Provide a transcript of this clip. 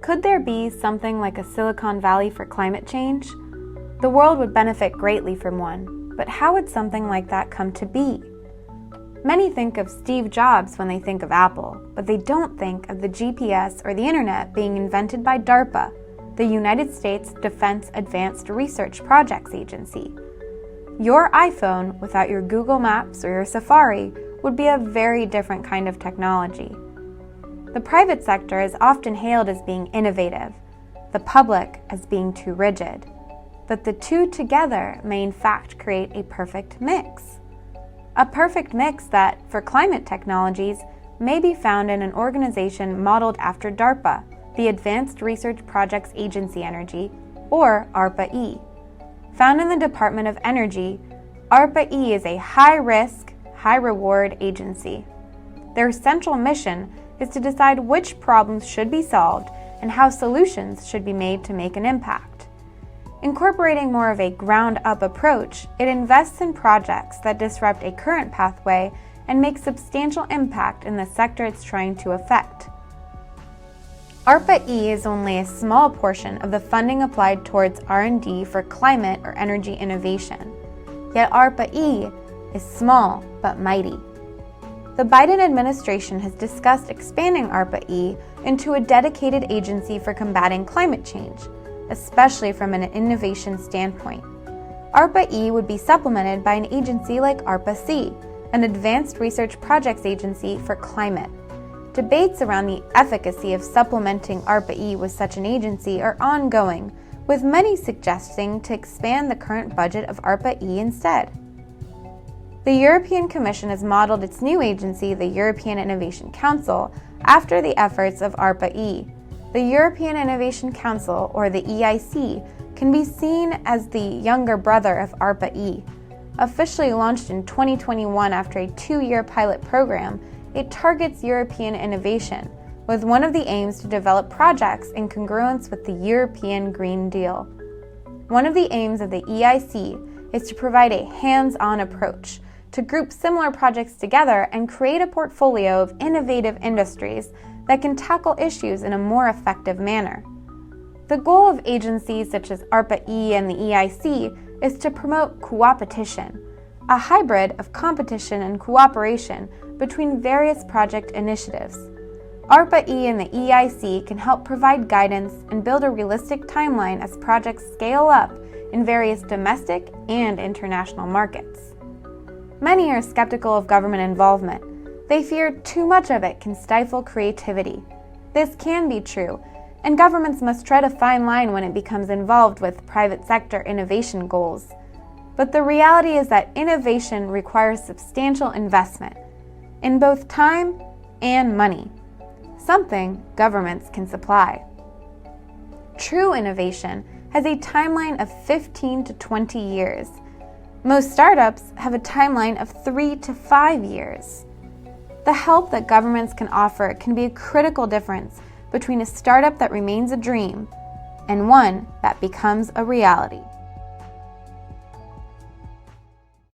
Could there be something like a Silicon Valley for climate change? The world would benefit greatly from one, but how would something like that come to be? Many think of Steve Jobs when they think of Apple, but they don't think of the GPS or the internet being invented by DARPA, the United States Defense Advanced Research Projects Agency. Your iPhone without your Google Maps or your Safari would be a very different kind of technology. The private sector is often hailed as being innovative, the public as being too rigid, but the two together may in fact create a perfect mix. A perfect mix that, for climate technologies, may be found in an organization modeled after DARPA, the Advanced Research Projects Agency Energy, or ARPA-E. Found in the Department of Energy, ARPA-E is a high-risk, high-reward agency. Their central mission is to decide which problems should be solved and how solutions should be made to make an impact. Incorporating more of a ground-up approach, it invests in projects that disrupt a current pathway and make substantial impact in the sector it's trying to affect. ARPA-E is only a small portion of the funding applied towards R&D for climate or energy innovation. Yet ARPA-E is small but mighty. The Biden administration has discussed expanding ARPA-E into a dedicated agency for combating climate change, especially from an innovation standpoint. ARPA-E would be supplemented by an agency like ARPA-C, an Advanced Research Projects Agency for Climate. Debates around the efficacy of supplementing ARPA-E with such an agency are ongoing, with many suggesting to expand the current budget of ARPA-E instead. The European Commission has modeled its new agency, the European Innovation Council, after the efforts of ARPA-E. The European Innovation Council, or the EIC, can be seen as the younger brother of ARPA-E. Officially launched in 2021 after a 2-year pilot program, it targets European innovation, with one of the aims to develop projects in congruence with the European Green Deal. One of the aims of the EIC is to provide a hands-on approach, to group similar projects together and create a portfolio of innovative industries that can tackle issues in a more effective manner. The goal of agencies such as ARPA-E and the EIC is to promote coopetition, a hybrid of competition and cooperation between various project initiatives. ARPA-E and the EIC can help provide guidance and build a realistic timeline as projects scale up in various domestic and international markets. Many are skeptical of government involvement. They fear too much of it can stifle creativity. This can be true, and governments must tread a fine line when it becomes involved with private sector innovation goals. But the reality is that innovation requires substantial investment in both time and money, something governments can supply. True innovation has a timeline of 15 to 20 years. Most startups have a timeline of 3 to 5 years. The help that governments can offer can be a critical difference between a startup that remains a dream and one that becomes a reality.